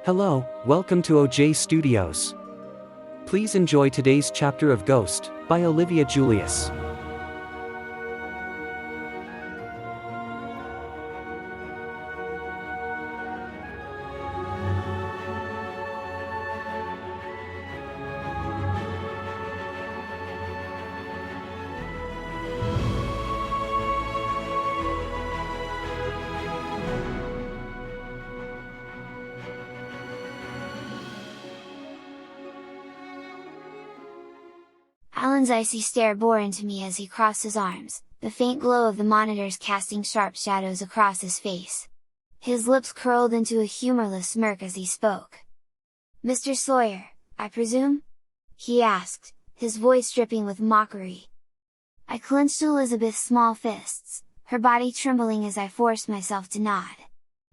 Hello, welcome to OJ Studios. Please enjoy today's chapter of Ghost, by Olivia Julius. Alan's icy stare bore into me as he crossed his arms, the faint glow of the monitors casting sharp shadows across his face. His lips curled into a humorless smirk as he spoke. "Mr. Sawyer, I presume?" he asked, his voice dripping with mockery. I clenched Elizabeth's small fists, her body trembling as I forced myself to nod.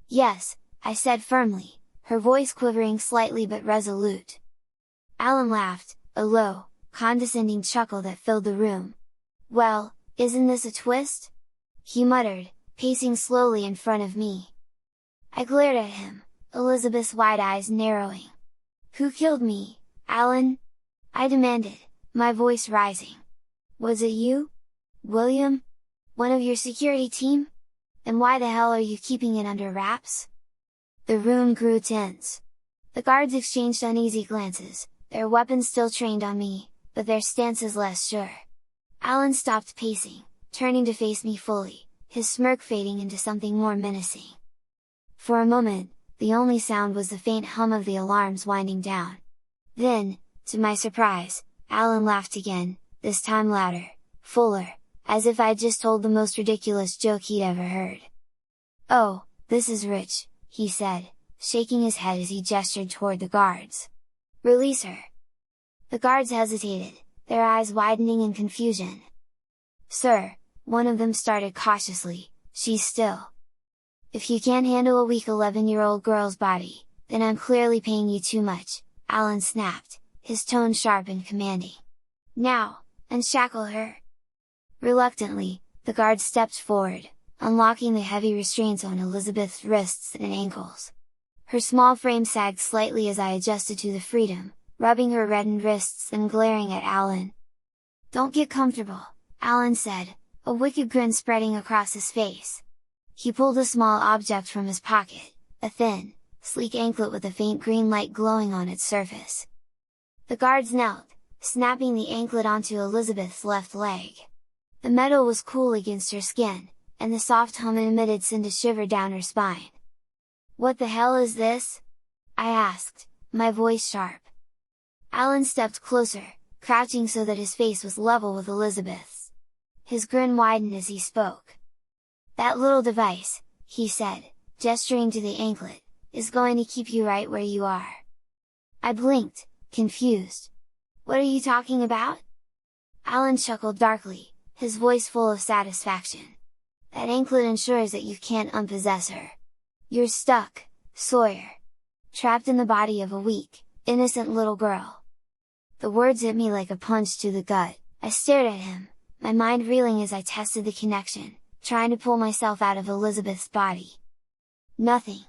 "Yes," I said firmly, her voice quivering slightly but resolute. Alan laughed, a low, condescending chuckle that filled the room. "Well, isn't this a twist?" he muttered, pacing slowly in front of me. I glared at him, Elizabeth's wide eyes narrowing. "Who killed me, Alan?" I demanded, my voice rising. "Was it you? William? One of your security team? And why the hell are you keeping it under wraps?" The room grew tense. The guards exchanged uneasy glances, their weapons still trained on me, but their stances less sure. Alan stopped pacing, turning to face me fully, his smirk fading into something more menacing. For a moment, the only sound was the faint hum of the alarms winding down. Then, to my surprise, Alan laughed again, this time louder, fuller, as if I'd just told the most ridiculous joke he'd ever heard. "Oh, this is rich," he said, shaking his head as he gestured toward the guards. "Release her!" The guards hesitated, their eyes widening in confusion. "Sir," one of them started cautiously, "she's still. If you can't handle a weak 11-year-old girl's body, then I'm clearly paying you too much," Alan snapped, his tone sharp and commanding. "Now, unshackle her!" Reluctantly, the guard stepped forward, unlocking the heavy restraints on Elizabeth's wrists and ankles. Her small frame sagged slightly as I adjusted to the freedom, rubbing her reddened wrists and glaring at Alan. "Don't get comfortable," Alan said, a wicked grin spreading across his face. He pulled a small object from his pocket, a thin, sleek anklet with a faint green light glowing on its surface. The guards knelt, snapping the anklet onto Elizabeth's left leg. The metal was cool against her skin, and the soft hum it emitted sent a shiver down her spine. "What the hell is this?" I asked, my voice sharp. Alan stepped closer, crouching so that his face was level with Elizabeth's. His grin widened as he spoke. "That little device," he said, gesturing to the anklet, "is going to keep you right where you are." I blinked, confused. "What are you talking about?" Alan chuckled darkly, his voice full of satisfaction. "That anklet ensures that you can't unpossess her. You're stuck, Sawyer. Trapped in the body of a weak, innocent little girl." The words hit me like a punch to the gut. I stared at him, my mind reeling as I tested the connection, trying to pull myself out of Elizabeth's body. Nothing.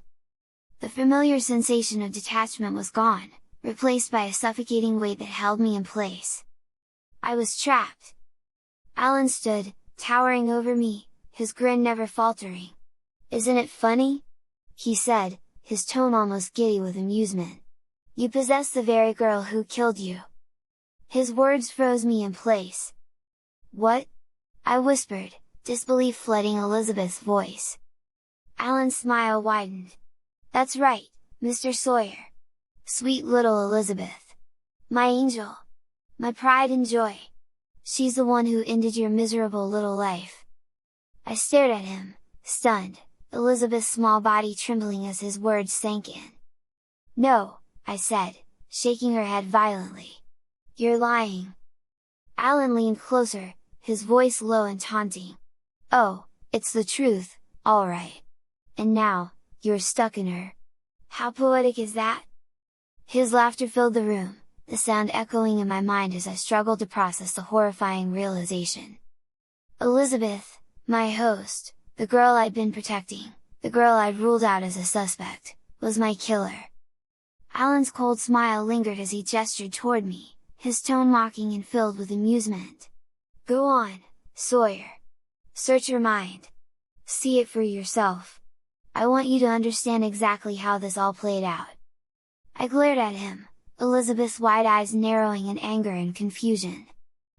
The familiar sensation of detachment was gone, replaced by a suffocating weight that held me in place. I was trapped. Alan stood, towering over me, his grin never faltering. "Isn't it funny?" he said, his tone almost giddy with amusement. "You possess the very girl who killed you." His words froze me in place. "What?" I whispered, disbelief flooding Elizabeth's voice. Alan's smile widened. "That's right, Mr. Sawyer. Sweet little Elizabeth. My angel. My pride and joy. She's the one who ended your miserable little life." I stared at him, stunned, Elizabeth's small body trembling as his words sank in. "No," I said, shaking her head violently. "You're lying." Alan leaned closer, his voice low and taunting. "Oh, it's the truth, all right. And now, you're stuck in her. How poetic is that?" His laughter filled the room, the sound echoing in my mind as I struggled to process the horrifying realization. Elizabeth, my host, the girl I'd been protecting, the girl I'd ruled out as a suspect, was my killer. Alan's cold smile lingered as he gestured toward me, his tone mocking and filled with amusement. "Go on, Sawyer. Search your mind. See it for yourself. I want you to understand exactly how this all played out." I glared at him, Elizabeth's wide eyes narrowing in anger and confusion.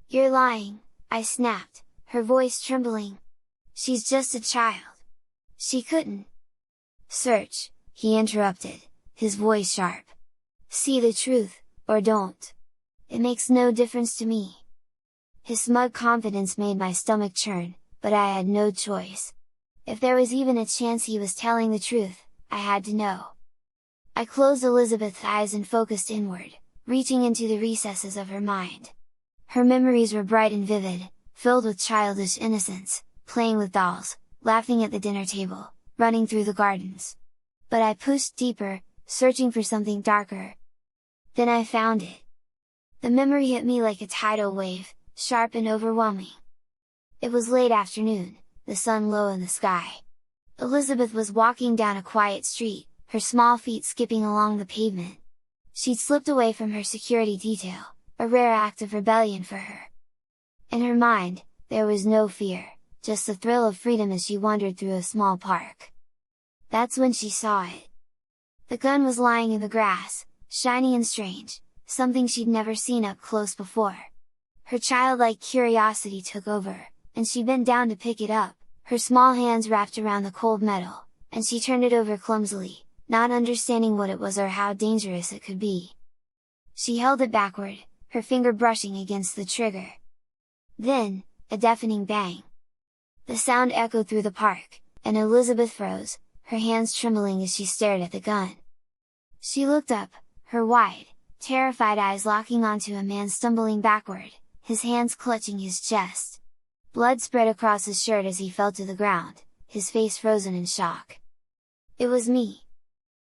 "You're lying," I snapped, her voice trembling. "She's just a child. She couldn't." "Search," he interrupted, his voice sharp. "See the truth, or don't. It makes no difference to me." His smug confidence made my stomach churn, but I had no choice. If there was even a chance he was telling the truth, I had to know. I closed Elizabeth's eyes and focused inward, reaching into the recesses of her mind. Her memories were bright and vivid, filled with childish innocence, playing with dolls, laughing at the dinner table, running through the gardens. But I pushed deeper, searching for something darker. Then I found it. The memory hit me like a tidal wave, sharp and overwhelming. It was late afternoon, the sun low in the sky. Elizabeth was walking down a quiet street, her small feet skipping along the pavement. She'd slipped away from her security detail, a rare act of rebellion for her. In her mind, there was no fear, just the thrill of freedom as she wandered through a small park. That's when she saw it. The gun was lying in the grass, shiny and strange, something she'd never seen up close before. Her childlike curiosity took over, and she bent down to pick it up, her small hands wrapped around the cold metal, and she turned it over clumsily, not understanding what it was or how dangerous it could be. She held it backward, her finger brushing against the trigger. Then, a deafening bang! The sound echoed through the park, and Elizabeth froze, her hands trembling as she stared at the gun. She looked up, her wide, terrified eyes locking onto a man stumbling backward, his hands clutching his chest. Blood spread across his shirt as he fell to the ground, his face frozen in shock. It was me!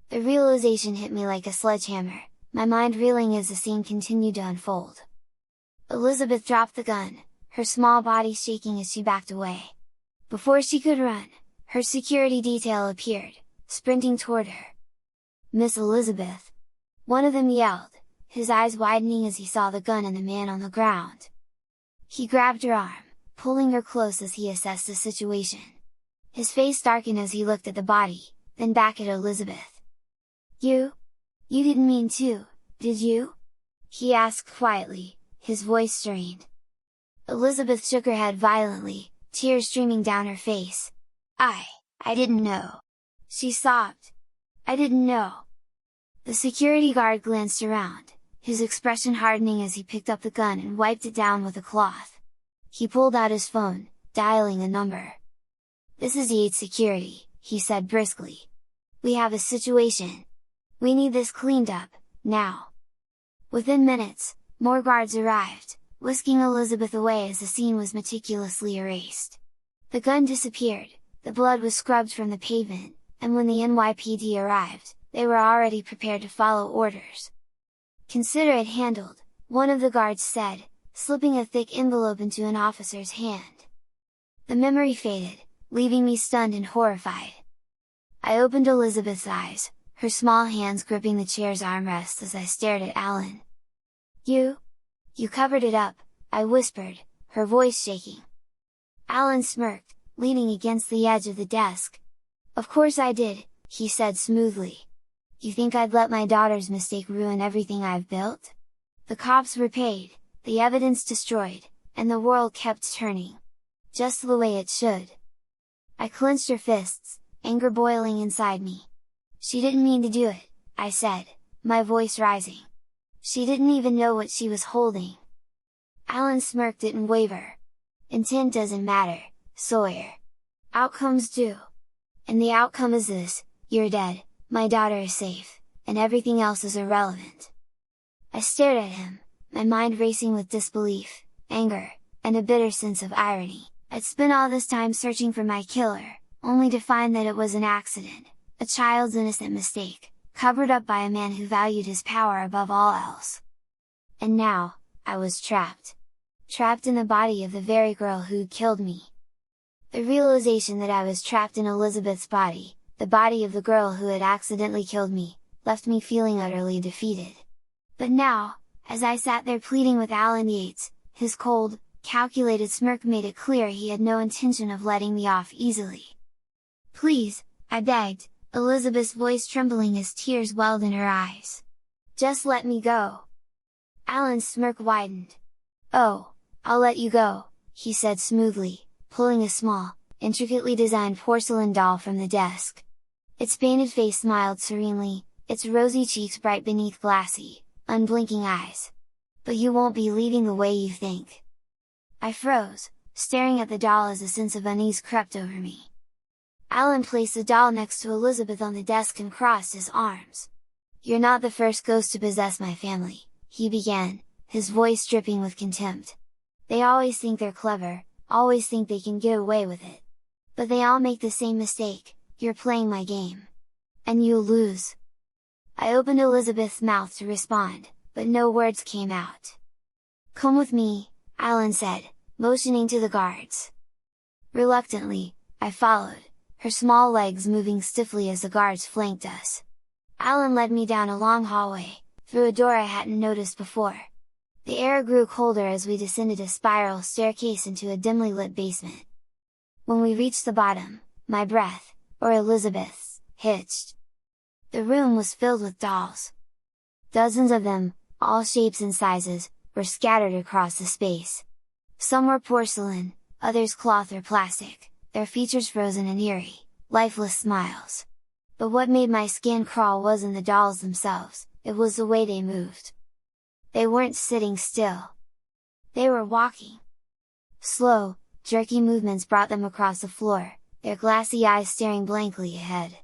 The realization hit me like a sledgehammer, my mind reeling as the scene continued to unfold. Elizabeth dropped the gun, her small body shaking as she backed away. Before she could run, her security detail appeared, sprinting toward her. "Miss Elizabeth!" One of them yelled, his eyes widening as he saw the gun and the man on the ground. He grabbed her arm, pulling her close as he assessed the situation. His face darkened as he looked at the body, then back at Elizabeth. You didn't mean to, did you?" he asked quietly, his voice strained. Elizabeth shook her head violently, tears streaming down her face. I didn't know!" she sobbed. "I didn't know!" The security guard glanced around, his expression hardening as he picked up the gun and wiped it down with a cloth. He pulled out his phone, dialing a number. "This is Yates Security," he said briskly. "We have a situation. We need this cleaned up, now." Within minutes, more guards arrived, whisking Elizabeth away as the scene was meticulously erased. The gun disappeared, the blood was scrubbed from the pavement, and when the NYPD arrived, they were already prepared to follow orders. "Consider it handled," one of the guards said, slipping a thick envelope into an officer's hand. The memory faded, leaving me stunned and horrified. I opened Elizabeth's eyes, her small hands gripping the chair's armrests as I stared at Alan. You covered it up," I whispered, her voice shaking. Alan smirked, leaning against the edge of the desk. "Of course I did," he said smoothly. "You think I'd let my daughter's mistake ruin everything I've built? The cops were paid, the evidence destroyed, and the world kept turning. Just the way it should." I clenched her fists, anger boiling inside me. "She didn't mean to do it," I said, my voice rising. "She didn't even know what she was holding." Alan smirked it and wavered. "Intent doesn't matter, Sawyer. Outcomes do. And the outcome is this: you're dead, my daughter is safe, and everything else is irrelevant." I stared at him, my mind racing with disbelief, anger, and a bitter sense of irony. I'd spent all this time searching for my killer, only to find that it was an accident, a child's innocent mistake, covered up by a man who valued his power above all else. And now, I was trapped. Trapped in the body of the very girl who'd killed me. The realization that I was trapped in Elizabeth's body, the body of the girl who had accidentally killed me, left me feeling utterly defeated. But now, as I sat there pleading with Alan Yates, his cold, calculated smirk made it clear he had no intention of letting me off easily. "Please," I begged, Elizabeth's voice trembling as tears welled in her eyes. "Just let me go." Alan's smirk widened. "Oh, I'll let you go," he said smoothly, pulling a small, intricately designed porcelain doll from the desk. Its painted face smiled serenely, its rosy cheeks bright beneath glassy, unblinking eyes. "But you won't be leaving the way you think." I froze, staring at the doll as a sense of unease crept over me. Alan placed the doll next to Elizabeth on the desk and crossed his arms. "You're not the first ghost to possess my family," he began, his voice dripping with contempt. "They always think they're clever, always think they can get away with it. But they all make the same mistake, you're playing my game. And you'll lose." I opened Elizabeth's mouth to respond, but no words came out. "Come with me," Alan said, motioning to the guards. Reluctantly, I followed, her small legs moving stiffly as the guards flanked us. Alan led me down a long hallway, through a door I hadn't noticed before. The air grew colder as we descended a spiral staircase into a dimly lit basement. When we reached the bottom, my breath, or Elizabeth's, hitched. The room was filled with dolls. Dozens of them, all shapes and sizes, were scattered across the space. Some were porcelain, others cloth or plastic, their features frozen in eerie, lifeless smiles. But what made my skin crawl wasn't the dolls themselves, it was the way they moved. They weren't sitting still. They were walking. Slow, jerky movements brought them across the floor, their glassy eyes staring blankly ahead.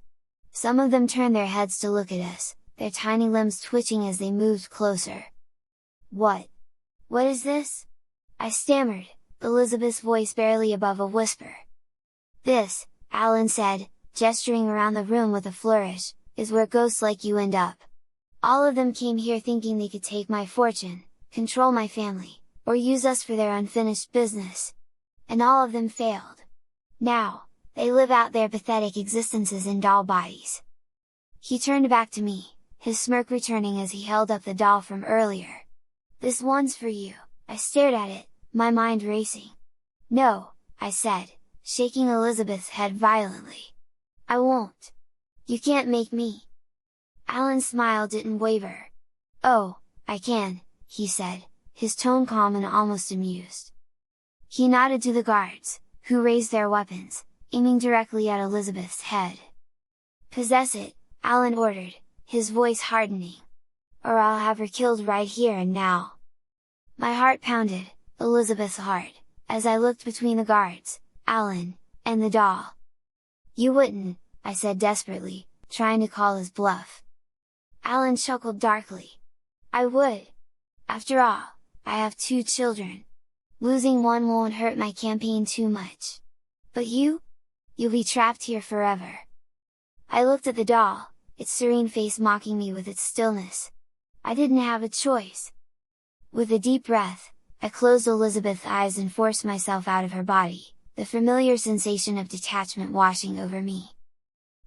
Some of them turned their heads to look at us, their tiny limbs twitching as they moved closer. What is this?" I stammered, Elizabeth's voice barely above a whisper. "This," Alan said, gesturing around the room with a flourish, "is where ghosts like you end up. All of them came here thinking they could take my fortune, control my family, or use us for their unfinished business. And all of them failed. Now, they live out their pathetic existences in doll bodies." He turned back to me, his smirk returning as he held up the doll from earlier. "This one's for you." I stared at it, my mind racing. "No," I said, shaking Elizabeth's head violently. "I won't! You can't make me!" Alan's smile didn't waver. "Oh, I can," he said, his tone calm and almost amused. He nodded to the guards, who raised their weapons, aiming directly at Elizabeth's head. "Possess it," Alan ordered, his voice hardening. "Or I'll have her killed right here and now." My heart pounded, Elizabeth's heart, as I looked between the guards, Alan, and the doll. "You wouldn't," I said desperately, trying to call his bluff. Alan chuckled darkly. "I would! After all, I have 2 children. Losing one won't hurt my campaign too much. But you'll be trapped here forever." I looked at the doll, its serene face mocking me with its stillness. I didn't have a choice. With a deep breath, I closed Elizabeth's eyes and forced myself out of her body, the familiar sensation of detachment washing over me.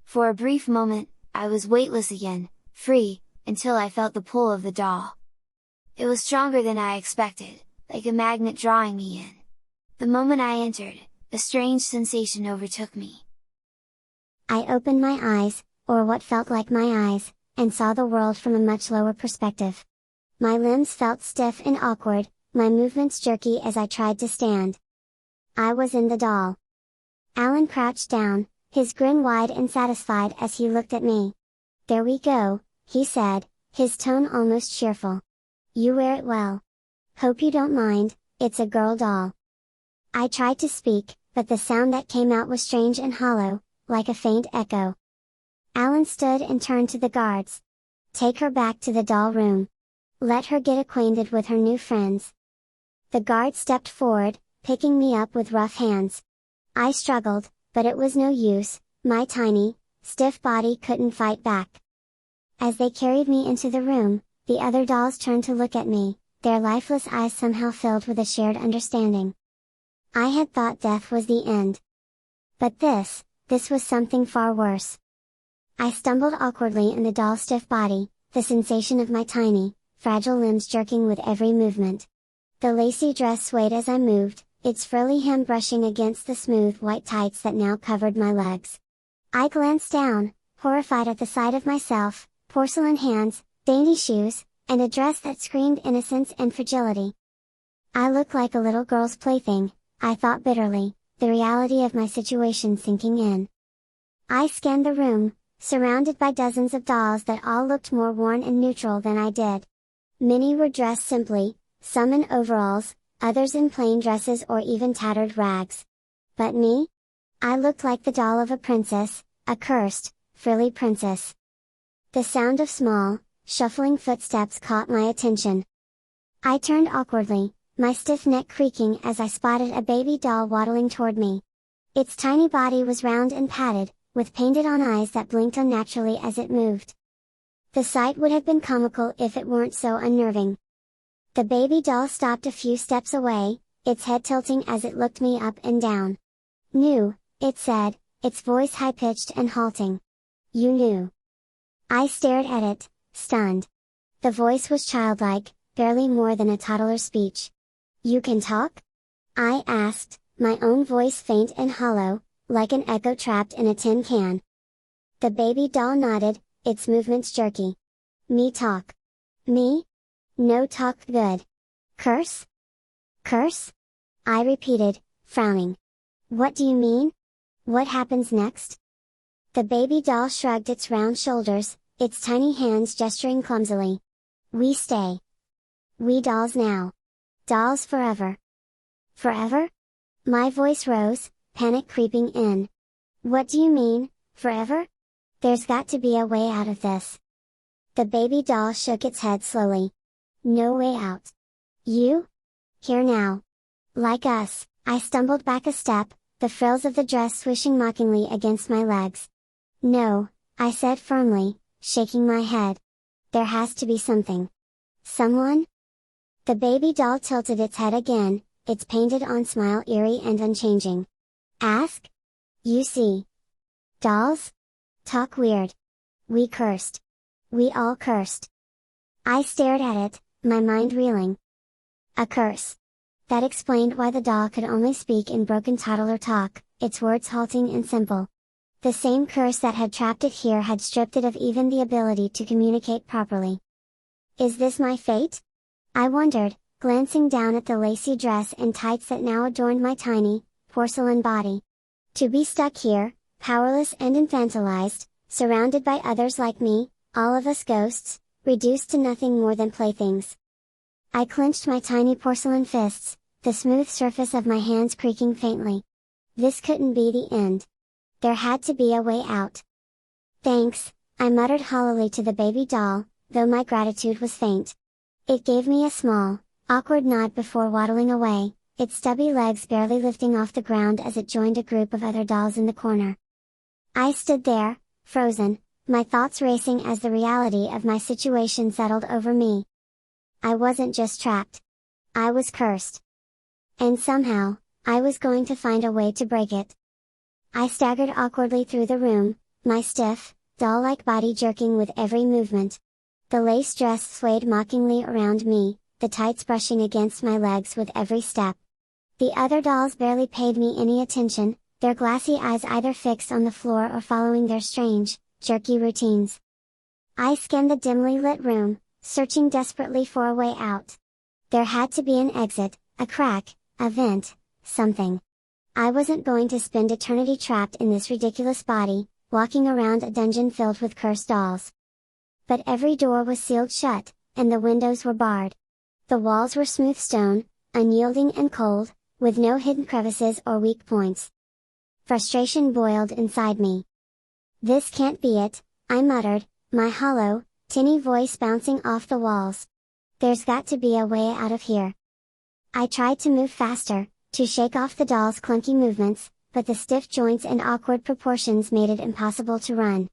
For a brief moment, I was weightless again, free, until I felt the pull of the doll. It was stronger than I expected, like a magnet drawing me in. The moment I entered, a strange sensation overtook me. I opened my eyes, or what felt like my eyes, and saw the world from a much lower perspective. My limbs felt stiff and awkward, my movements jerky as I tried to stand. I was in the doll. Alan crouched down, his grin wide and satisfied as he looked at me. "There we go," he said, his tone almost cheerful. "You wear it well. Hope you don't mind, it's a girl doll." I tried to speak, but the sound that came out was strange and hollow, like a faint echo. Alan stood and turned to the guards. "Take her back to the doll room. Let her get acquainted with her new friends." The guard stepped forward, picking me up with rough hands. I struggled, but it was no use, my tiny, stiff body couldn't fight back. As they carried me into the room, the other dolls turned to look at me, their lifeless eyes somehow filled with a shared understanding. I had thought death was the end. But this was something far worse. I stumbled awkwardly in the doll's stiff body, the sensation of my tiny, fragile limbs jerking with every movement. The lacy dress swayed as I moved, its frilly hem brushing against the smooth white tights that now covered my legs. I glanced down, horrified at the sight of myself, porcelain hands, dainty shoes, and a dress that screamed innocence and fragility. I looked like a little girl's plaything, I thought bitterly, the reality of my situation sinking in. I scanned the room, surrounded by dozens of dolls that all looked more worn and neutral than I did. Many were dressed simply, some in overalls, others in plain dresses or even tattered rags. But me? I looked like the doll of a princess, a cursed, frilly princess. The sound of small, shuffling footsteps caught my attention. I turned awkwardly, my stiff neck creaking as I spotted a baby doll waddling toward me. Its tiny body was round and padded, with painted-on eyes that blinked unnaturally as it moved. The sight would have been comical if it weren't so unnerving. The baby doll stopped a few steps away, its head tilting as it looked me up and down. "New," it said, its voice high-pitched and halting. "You knew." I stared at it, stunned. The voice was childlike, barely more than a toddler's speech. "You can talk?" I asked, my own voice faint and hollow, like an echo trapped in a tin can. The baby doll nodded, its movements jerky. "Me talk." "Me? No talk good. Curse? Curse?" I repeated, frowning. "What do you mean? What happens next?" The baby doll shrugged its round shoulders, its tiny hands gesturing clumsily. "We stay. We dolls now. Dolls forever." "Forever?" My voice rose, panic creeping in. "What do you mean, forever? There's got to be a way out of this." The baby doll shook its head slowly. "No way out. You? Here now. Like us." I stumbled back a step, the frills of the dress swishing mockingly against my legs. "No," I said firmly, shaking my head. "There has to be something. Someone?" The baby doll tilted its head again, its painted-on smile eerie and unchanging. "Ask? You see. Dolls? Talk weird. We cursed. We all cursed." I stared at it, my mind reeling. A curse. That explained why the doll could only speak in broken toddler talk, its words halting and simple. The same curse that had trapped it here had stripped it of even the ability to communicate properly. "Is this my fate?" I wondered, glancing down at the lacy dress and tights that now adorned my tiny, porcelain body. To be stuck here, powerless and infantilized, surrounded by others like me, all of us ghosts, reduced to nothing more than playthings. I clenched my tiny porcelain fists, the smooth surface of my hands creaking faintly. This couldn't be the end. There had to be a way out. "Thanks," I muttered hollowly to the baby doll, though my gratitude was faint. It gave me a small, awkward nod before waddling away, its stubby legs barely lifting off the ground as it joined a group of other dolls in the corner. I stood there, frozen, my thoughts racing as the reality of my situation settled over me. I wasn't just trapped. I was cursed. And somehow, I was going to find a way to break it. I staggered awkwardly through the room, my stiff, doll-like body jerking with every movement. The lace dress swayed mockingly around me, the tights brushing against my legs with every step. The other dolls barely paid me any attention, their glassy eyes either fixed on the floor or following their strange, jerky routines. I scanned the dimly lit room, searching desperately for a way out. There had to be an exit, a crack, a vent, something. I wasn't going to spend eternity trapped in this ridiculous body, walking around a dungeon filled with cursed dolls. But every door was sealed shut, and the windows were barred. The walls were smooth stone, unyielding and cold, with no hidden crevices or weak points. Frustration boiled inside me. "This can't be it," I muttered, my hollow, tinny voice bouncing off the walls. "There's got to be a way out of here." I tried to move faster, to shake off the doll's clunky movements, but the stiff joints and awkward proportions made it impossible to run.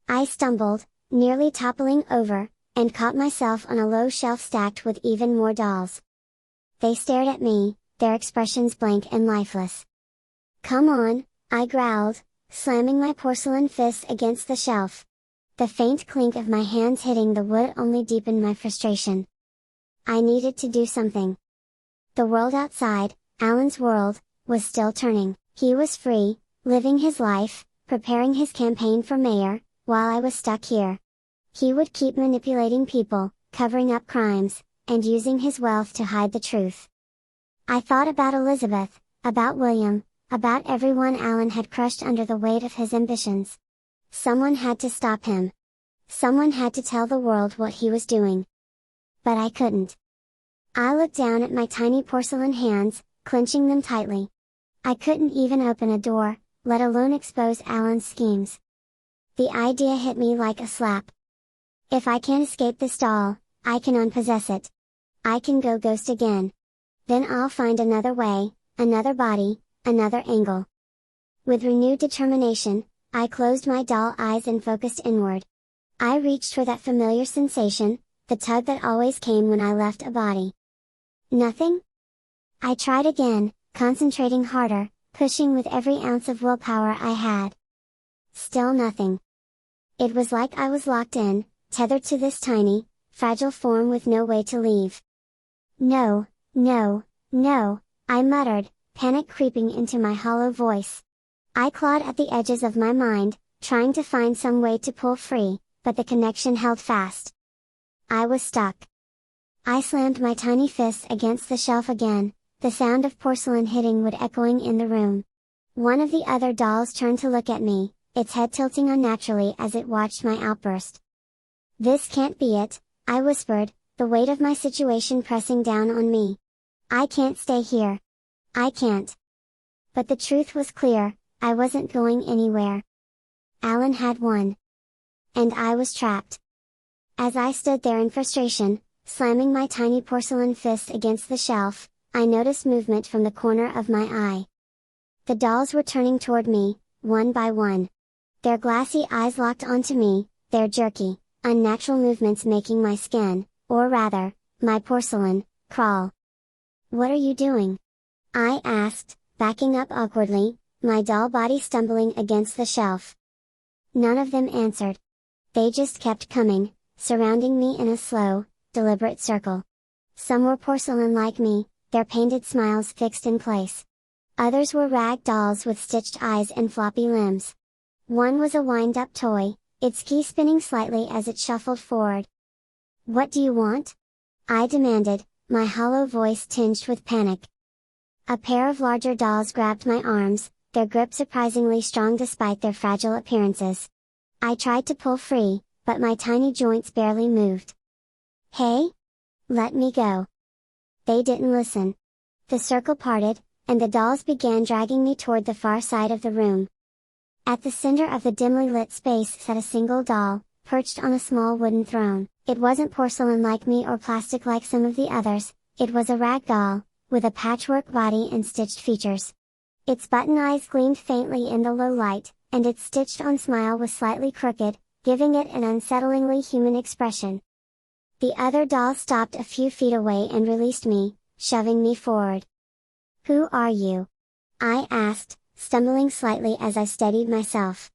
I stumbled, nearly toppling over, and caught myself on a low shelf stacked with even more dolls. They stared at me, their expressions blank and lifeless. "Come on," I growled, slamming my porcelain fists against the shelf. The faint clink of my hands hitting the wood only deepened my frustration. I needed to do something. The world outside, Alan's world, was still turning. He was free, living his life, preparing his campaign for mayor, while I was stuck here. He would keep manipulating people, covering up crimes, and using his wealth to hide the truth. I thought about Elizabeth, about William, about everyone Alan had crushed under the weight of his ambitions. Someone had to stop him. Someone had to tell the world what he was doing. But I couldn't. I looked down at my tiny porcelain hands, clenching them tightly. I couldn't even open a door, let alone expose Alan's schemes. The idea hit me like a slap. If I can't escape this doll, I can unpossess it. I can go ghost again. Then I'll find another way, another body, another angle. With renewed determination, I closed my doll eyes and focused inward. I reached for that familiar sensation, the tug that always came when I left a body. Nothing? I tried again, concentrating harder, pushing with every ounce of willpower I had. Still nothing. It was like I was locked in, tethered to this tiny, fragile form with no way to leave. No, no, no, I muttered, panic creeping into my hollow voice. I clawed at the edges of my mind, trying to find some way to pull free, but the connection held fast. I was stuck. I slammed my tiny fists against the shelf again, the sound of porcelain hitting wood echoing in the room. One of the other dolls turned to look at me, its head tilting unnaturally as it watched my outburst. "This can't be it," I whispered, the weight of my situation pressing down on me. "I can't stay here. I can't." But the truth was clear, I wasn't going anywhere. Alan had won. And I was trapped. As I stood there in frustration, slamming my tiny porcelain fists against the shelf, I noticed movement from the corner of my eye. The dolls were turning toward me, one by one. Their glassy eyes locked onto me, their jerky, unnatural movements making my skin, or rather, my porcelain, crawl. "What are you doing?" I asked, backing up awkwardly, my doll body stumbling against the shelf. None of them answered. They just kept coming, surrounding me in a slow, deliberate circle. Some were porcelain like me, their painted smiles fixed in place. Others were rag dolls with stitched eyes and floppy limbs. One was a wind-up toy, its key spinning slightly as it shuffled forward. "What do you want?" I demanded, my hollow voice tinged with panic. A pair of larger dolls grabbed my arms, their grip surprisingly strong despite their fragile appearances. I tried to pull free, but my tiny joints barely moved. "Hey! Let me go!" They didn't listen. The circle parted, and the dolls began dragging me toward the far side of the room. At the center of the dimly lit space sat a single doll, perched on a small wooden throne. It wasn't porcelain like me or plastic like some of the others, it was a rag doll, with a patchwork body and stitched features. Its button eyes gleamed faintly in the low light, and its stitched-on smile was slightly crooked, giving it an unsettlingly human expression. The other doll stopped a few feet away and released me, shoving me forward. "Who are you?" I asked, stumbling slightly as I steadied myself.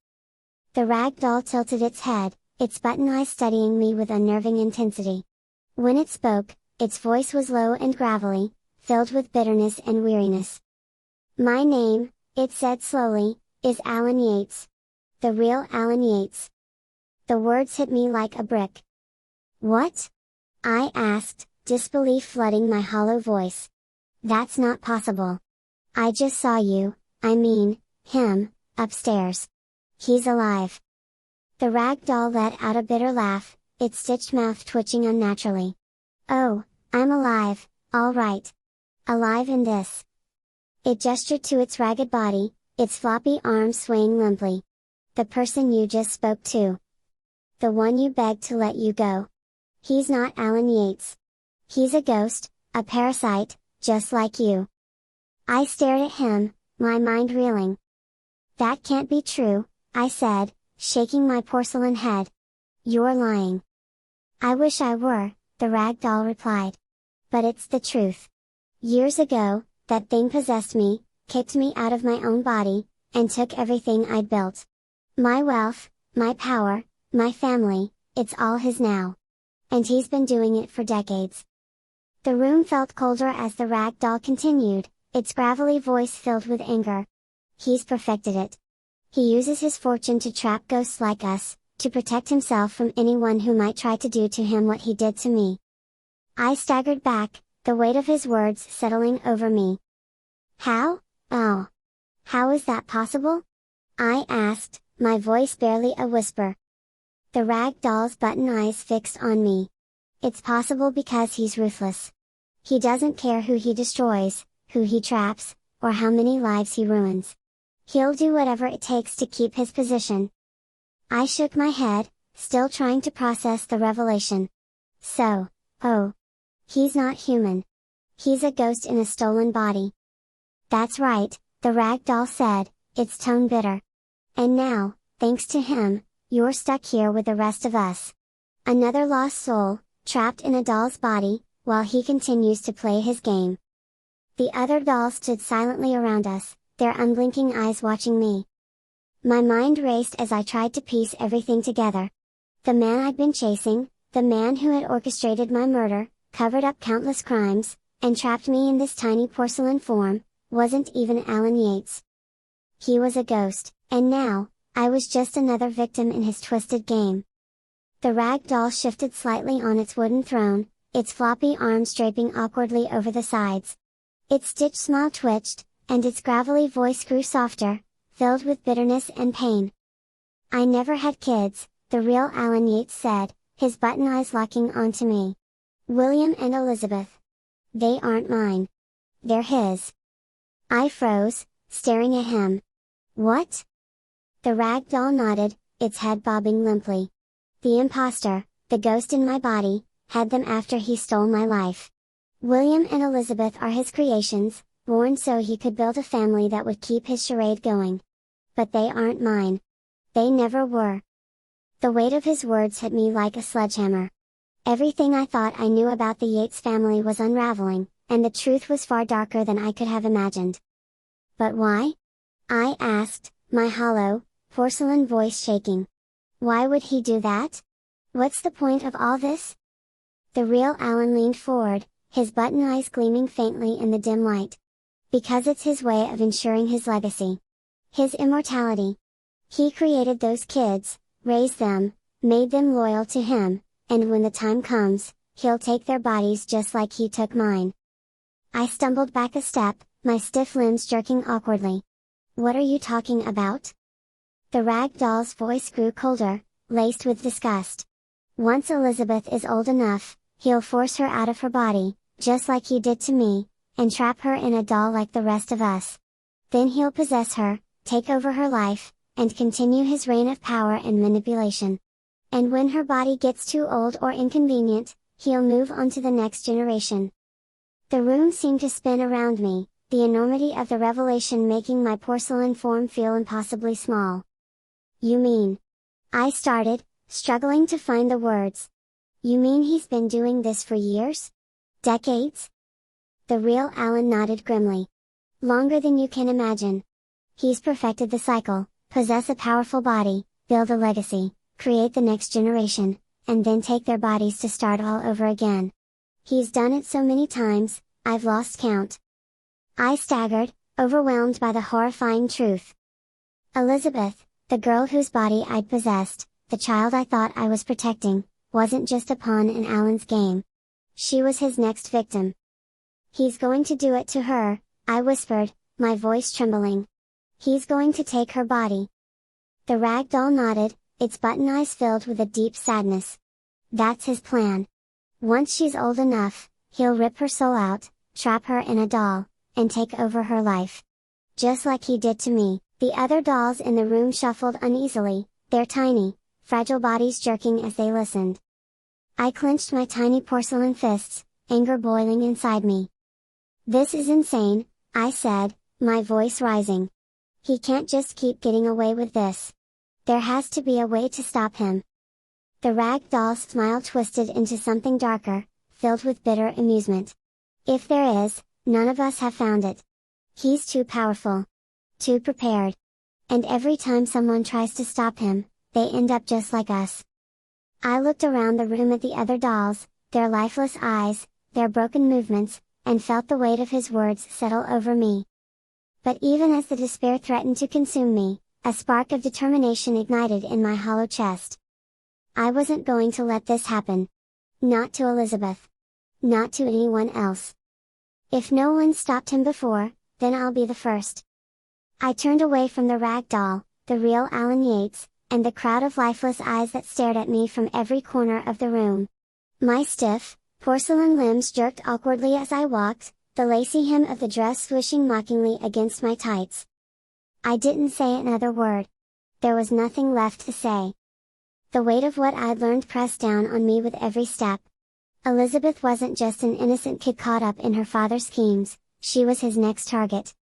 The rag doll tilted its head, its button eyes studying me with unnerving intensity. When it spoke, its voice was low and gravelly, filled with bitterness and weariness. "My name," it said slowly, "is Alan Yates. The real Alan Yates." The words hit me like a brick. "What?" I asked, disbelief flooding my hollow voice. "That's not possible. I just saw you, I mean, him, upstairs. He's alive." The rag doll let out a bitter laugh, its stitched mouth twitching unnaturally. "Oh, I'm alive, all right. Alive in this." It gestured to its ragged body, its floppy arms swaying limply. "The person you just spoke to. The one you begged to let you go. He's not Alan Yates. He's a ghost, a parasite, just like you." I stared at him, my mind reeling. "That can't be true," I said, shaking my porcelain head. "You're lying." "I wish I were," the rag doll replied. "But it's the truth. Years ago, that thing possessed me, kicked me out of my own body, and took everything I'd built. My wealth, my power, my family, it's all his now. And he's been doing it for decades. The room felt colder as the rag doll continued, its gravelly voice filled with anger. He's perfected it. He uses his fortune to trap ghosts like us, to protect himself from anyone who might try to do to him what he did to me. I staggered back, the weight of his words settling over me. How? Oh. How is that possible? I asked, my voice barely a whisper. The rag doll's button eyes fixed on me. It's possible because he's ruthless. He doesn't care who he destroys, who he traps, or how many lives he ruins. He'll do whatever it takes to keep his position. I shook my head, still trying to process the revelation. So, oh. He's not human. He's a ghost in a stolen body. That's right, the rag doll said, its tone bitter. And now, thanks to him, you're stuck here with the rest of us. Another lost soul, trapped in a doll's body, while he continues to play his game. The other dolls stood silently around us, their unblinking eyes watching me. My mind raced as I tried to piece everything together. The man I'd been chasing, the man who had orchestrated my murder, covered up countless crimes, and trapped me in this tiny porcelain form, wasn't even Alan Yates. He was a ghost, and now, I was just another victim in his twisted game. The rag doll shifted slightly on its wooden throne, its floppy arms draping awkwardly over the sides. Its stitched smile twitched, and its gravelly voice grew softer, filled with bitterness and pain. I never had kids, the real Alan Yates said, his button eyes locking onto me. William and Elizabeth. They aren't mine. They're his. I froze, staring at him. What? The rag doll nodded, its head bobbing limply. The imposter, the ghost in my body, had them after he stole my life. William and Elizabeth are his creations, born so he could build a family that would keep his charade going. But they aren't mine. They never were. The weight of his words hit me like a sledgehammer. Everything I thought I knew about the Yates family was unraveling, and the truth was far darker than I could have imagined. But why? I asked, my hollow, porcelain voice shaking. Why would he do that? What's the point of all this? The real Alan leaned forward, his button eyes gleaming faintly in the dim light. Because it's his way of ensuring his legacy. His immortality. He created those kids, raised them, made them loyal to him, and when the time comes, he'll take their bodies just like he took mine. I stumbled back a step, my stiff limbs jerking awkwardly. What are you talking about? The rag doll's voice grew colder, laced with disgust. Once Elizabeth is old enough, he'll force her out of her body, just like he did to me, and trap her in a doll like the rest of us. Then he'll possess her, take over her life, and continue his reign of power and manipulation. And when her body gets too old or inconvenient, he'll move on to the next generation. The room seemed to spin around me, the enormity of the revelation making my porcelain form feel impossibly small. You mean? I started, struggling to find the words. You mean he's been doing this for years? Decades? The real Alan nodded grimly. Longer than you can imagine. He's perfected the cycle, possess a powerful body, build a legacy, create the next generation, and then take their bodies to start all over again. He's done it so many times, I've lost count. I staggered, overwhelmed by the horrifying truth. Elizabeth, the girl whose body I'd possessed, the child I thought I was protecting, wasn't just a pawn in Alan's game. She was his next victim. He's going to do it to her, I whispered, my voice trembling. He's going to take her body. The rag doll nodded, its button eyes filled with a deep sadness. That's his plan. Once she's old enough, he'll rip her soul out, trap her in a doll, and take over her life. Just like he did to me. The other dolls in the room shuffled uneasily, their tiny, fragile bodies jerking as they listened. I clenched my tiny porcelain fists, anger boiling inside me. This is insane, I said, my voice rising. He can't just keep getting away with this. There has to be a way to stop him. The rag doll's smile twisted into something darker, filled with bitter amusement. If there is, none of us have found it. He's too powerful. Too prepared. And every time someone tries to stop him, they end up just like us. I looked around the room at the other dolls, their lifeless eyes, their broken movements, and felt the weight of his words settle over me. But even as the despair threatened to consume me, a spark of determination ignited in my hollow chest. I wasn't going to let this happen. Not to Elizabeth. Not to anyone else. If no one stopped him before, then I'll be the first. I turned away from the rag doll, the real Alan Yates, and the crowd of lifeless eyes that stared at me from every corner of the room. My stiff, porcelain limbs jerked awkwardly as I walked, the lacy hem of the dress swishing mockingly against my tights. I didn't say another word. There was nothing left to say. The weight of what I'd learned pressed down on me with every step. Elizabeth wasn't just an innocent kid caught up in her father's schemes, she was his next target.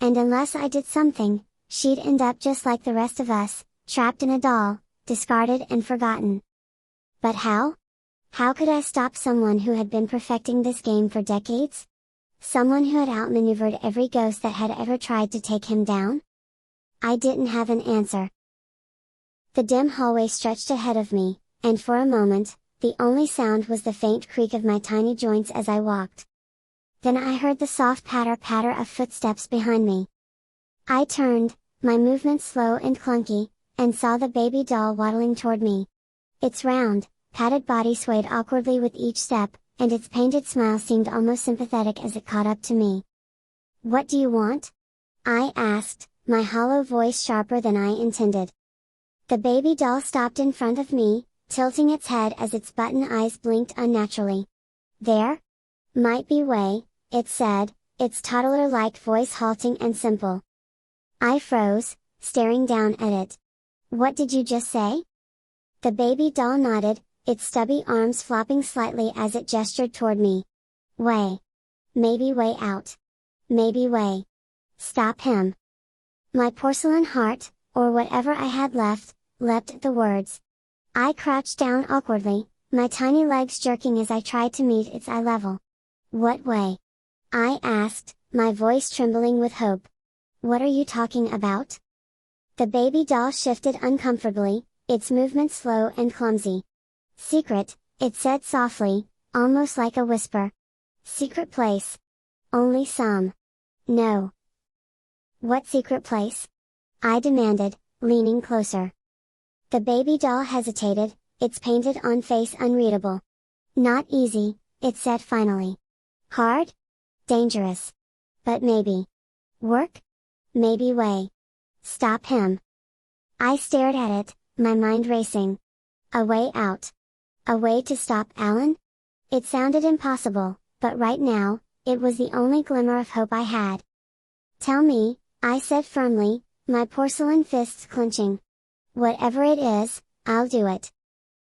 And unless I did something, she'd end up just like the rest of us, trapped in a doll, discarded and forgotten. But how? How could I stop someone who had been perfecting this game for decades? Someone who had outmaneuvered every ghost that had ever tried to take him down? I didn't have an answer. The dim hallway stretched ahead of me, and for a moment, the only sound was the faint creak of my tiny joints as I walked. Then I heard the soft patter-patter of footsteps behind me. I turned, my movements slow and clunky, and saw the baby doll waddling toward me. Its round, padded body swayed awkwardly with each step, and its painted smile seemed almost sympathetic as it caught up to me. "What do you want?" I asked, my hollow voice sharper than I intended. The baby doll stopped in front of me, tilting its head as its button eyes blinked unnaturally. "There? Might be way," it said, its toddler-like voice halting and simple. I froze, staring down at it. "What did you just say?" The baby doll nodded, its stubby arms flopping slightly as it gestured toward me. "Way. Maybe way out. Maybe way. Stop him." My porcelain heart, or whatever I had left, leapt at the words. I crouched down awkwardly, my tiny legs jerking as I tried to meet its eye level. "What way?" I asked, my voice trembling with hope. "What are you talking about?" The baby doll shifted uncomfortably, its movements slow and clumsy. "Secret," it said softly, almost like a whisper. "Secret place. Only some. No." "What secret place?" I demanded, leaning closer. The baby doll hesitated, its painted-on face unreadable. "Not easy," it said finally. "Hard? Dangerous. But maybe. Work? Maybe way. Stop him." I stared at it, my mind racing. A way out. A way to stop Alan? It sounded impossible, but right now, it was the only glimmer of hope I had. "Tell me," I said firmly, my porcelain fists clenching. "Whatever it is, I'll do it."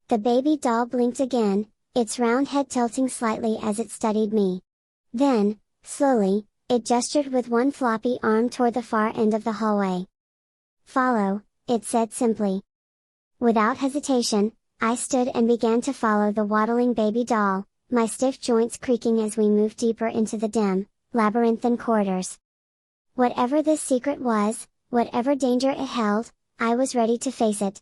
The baby doll blinked again, its round head tilting slightly as it studied me. Then, slowly, it gestured with one floppy arm toward the far end of the hallway. "Follow," it said simply. Without hesitation, I stood and began to follow the waddling baby doll, my stiff joints creaking as we moved deeper into the dim, labyrinthine corridors. Whatever this secret was, whatever danger it held, I was ready to face it.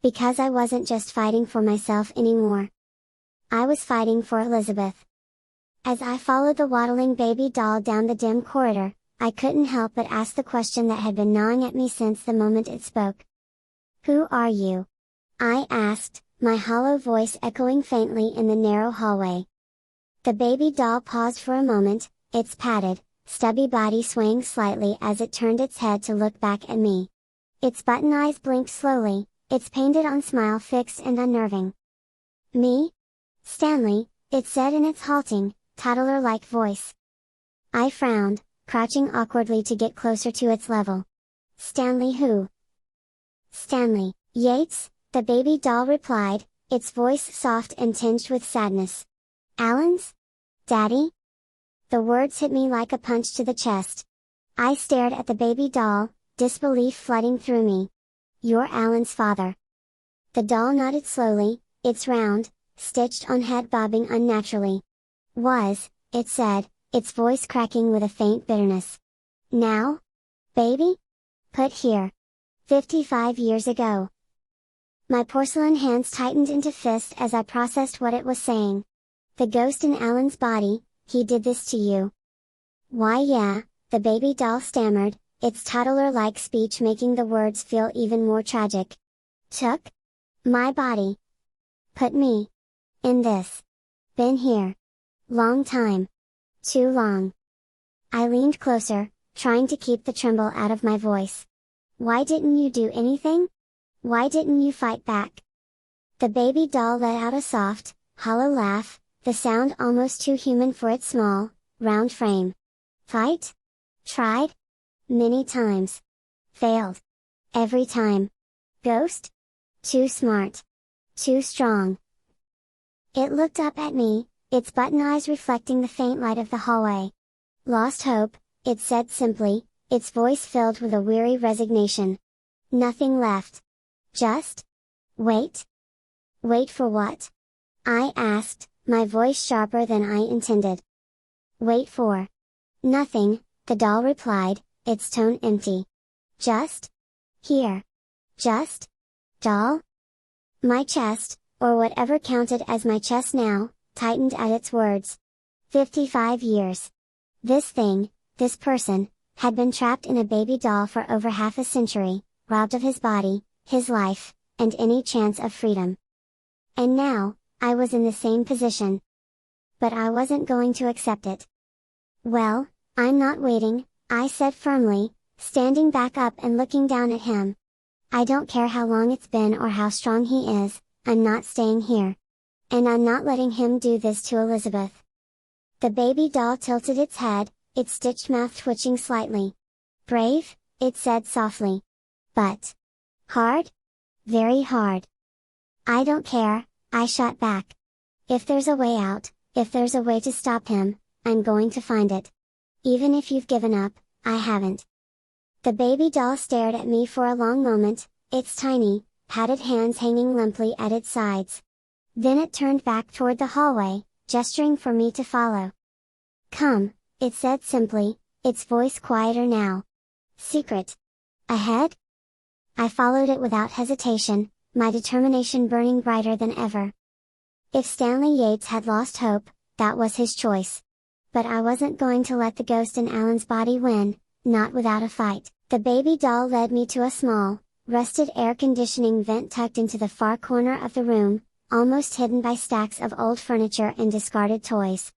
Because I wasn't just fighting for myself anymore. I was fighting for Elizabeth. As I followed the waddling baby doll down the dim corridor, I couldn't help but ask the question that had been gnawing at me since the moment it spoke. "Who are you?" I asked, my hollow voice echoing faintly in the narrow hallway. The baby doll paused for a moment, its padded, stubby body swaying slightly as it turned its head to look back at me. Its button eyes blinked slowly, its painted-on smile fixed and unnerving. "Me? Stanley," it said in its halting, toddler-like voice. I frowned, crouching awkwardly to get closer to its level. "Stanley who?" "Stanley Yates," the baby doll replied, its voice soft and tinged with sadness. "Alan's? Daddy?" The words hit me like a punch to the chest. I stared at the baby doll, disbelief flooding through me. "You're Alan's father." The doll nodded slowly, its round, stitched-on head bobbing unnaturally. "Was," it said, its voice cracking with a faint bitterness. "Now? Baby? Put here." 55 years ago. My porcelain hands tightened into fists as I processed what it was saying. The ghost in Alan's body, he did this to you. Why yeah, the baby doll stammered, its toddler-like speech making the words feel even more tragic. Took my body. Put me in this. Been here. Long time. Too long. I leaned closer, trying to keep the tremble out of my voice. Why didn't you do anything? Why didn't you fight back? The baby doll let out a soft, hollow laugh, the sound almost too human for its small, round frame. Fight? Tried? Many times. Failed. Every time. Ghost? Too smart. Too strong. It looked up at me, its button eyes reflecting the faint light of the hallway. Lost hope, it said simply, its voice filled with a weary resignation. Nothing left. Just? Wait? Wait for what? I asked, my voice sharper than I intended. Wait for nothing, the doll replied, its tone empty. Just? Here. Just? Doll? My chest, or whatever counted as my chest now, tightened at its words. 55 years. This thing, this person, had been trapped in a baby doll for over half a century, robbed of his body, his life, and any chance of freedom. And now, I was in the same position. But I wasn't going to accept it. Well, I'm not waiting, I said firmly, standing back up and looking down at him. I don't care how long it's been or how strong he is, I'm not staying here. And I'm not letting him do this to Elizabeth. The baby doll tilted its head, its stitched mouth twitching slightly. Brave, it said softly. But hard? Very hard. I don't care, I shot back. If there's a way out, if there's a way to stop him, I'm going to find it. Even if you've given up, I haven't. The baby doll stared at me for a long moment, its tiny, padded hands hanging limply at its sides. Then it turned back toward the hallway, gesturing for me to follow. Come, it said simply, its voice quieter now. Secret. Ahead? I followed it without hesitation, my determination burning brighter than ever. If Stanley Yates had lost hope, that was his choice. But I wasn't going to let the ghost in Alan's body win, not without a fight. The baby doll led me to a small, rusted air conditioning vent tucked into the far corner of the room, almost hidden by stacks of old furniture and discarded toys.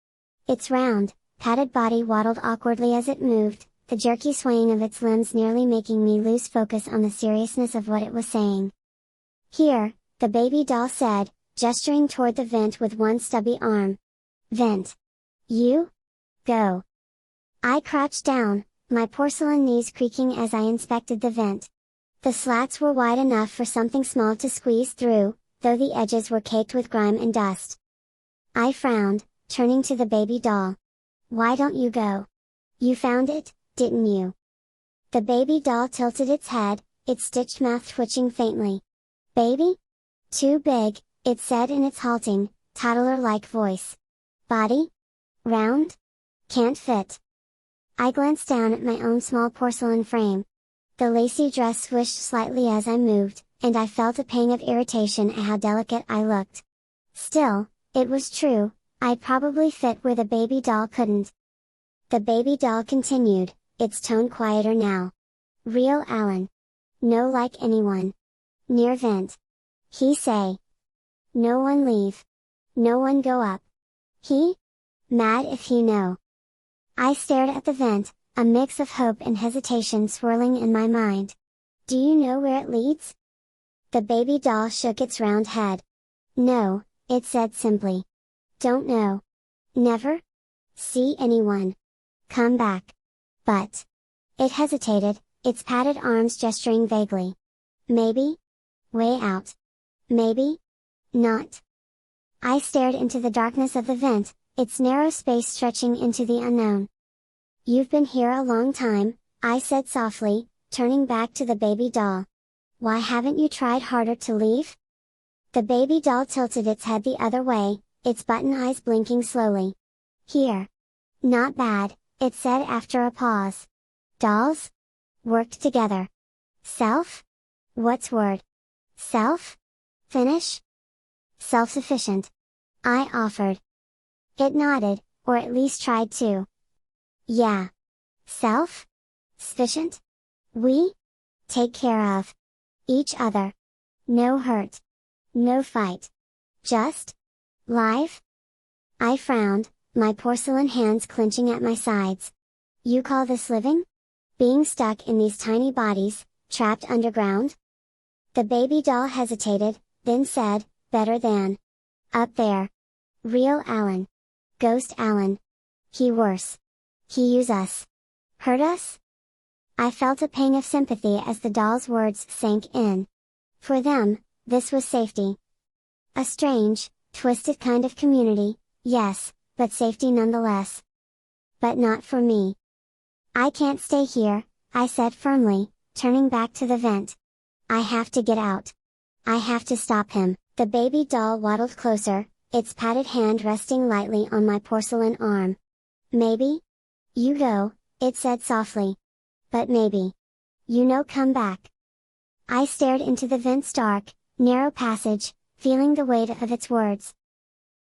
Its round, padded body waddled awkwardly as it moved, the jerky swaying of its limbs nearly making me lose focus on the seriousness of what it was saying. Here, the baby doll said, gesturing toward the vent with one stubby arm. Vent. You? Go. I crouched down, my porcelain knees creaking as I inspected the vent. The slats were wide enough for something small to squeeze through, though the edges were caked with grime and dust. I frowned, turning to the baby doll. Why don't you go? You found it, didn't you? The baby doll tilted its head, its stitched mouth twitching faintly. Baby? Too big, it said in its halting, toddler-like voice. Body? Round? Can't fit. I glanced down at my own small porcelain frame. The lacy dress swished slightly as I moved, and I felt a pang of irritation at how delicate I looked. Still, it was true, I'd probably fit where the baby doll couldn't. The baby doll continued, its tone quieter now. Real Alan. No like anyone. Near vent. He say. No one leave. No one go up. He? Mad if he know. I stared at the vent, a mix of hope and hesitation swirling in my mind. Do you know where it leads? The baby doll shook its round head. No, it said simply. Don't know. Never? See anyone. Come back. But. It hesitated, its padded arms gesturing vaguely. Maybe? Way out. Maybe? Not. I stared into the darkness of the vent, its narrow space stretching into the unknown. You've been here a long time, I said softly, turning back to the baby doll. Why haven't you tried harder to leave? The baby doll tilted its head the other way, its button eyes blinking slowly. Here. Not bad, it said after a pause. Dolls? Worked together. Self? What's word? Self? Finish? Self-sufficient. I offered. It nodded, or at least tried to. Yeah. Self? Sufficient? We? Take care of each other. No hurt. No fight. Just? Live? I frowned, my porcelain hands clenching at my sides. You call this living? Being stuck in these tiny bodies, trapped underground? The baby doll hesitated, then said, better than. Up there. Real Alan. Ghost Alan. He worse. He use us. Hurt us? I felt a pang of sympathy as the doll's words sank in. For them, this was safety. A strange, twisted kind of community, yes, but safety nonetheless. But not for me. I can't stay here, I said firmly, turning back to the vent. I have to get out. I have to stop him. The baby doll waddled closer, its padded hand resting lightly on my porcelain arm. Maybe? You go, it said softly. But maybe. You know, come back. I stared into the vent's dark, narrow passage, feeling the weight of its words.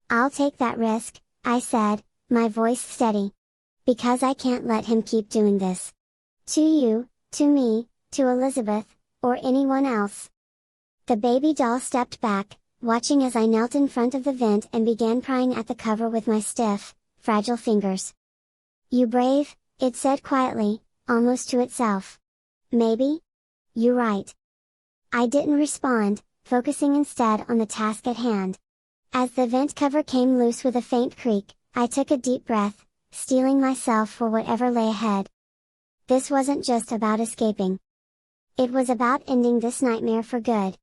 I'll take that risk, I said, my voice steady. Because I can't let him keep doing this. To you, to me, to Elizabeth, or anyone else. The baby doll stepped back, watching as I knelt in front of the vent and began prying at the cover with my stiff, fragile fingers. You brave, it said quietly, almost to itself. Maybe? You right. I didn't respond, focusing instead on the task at hand. As the vent cover came loose with a faint creak, I took a deep breath, steeling myself for whatever lay ahead. This wasn't just about escaping. It was about ending this nightmare for good.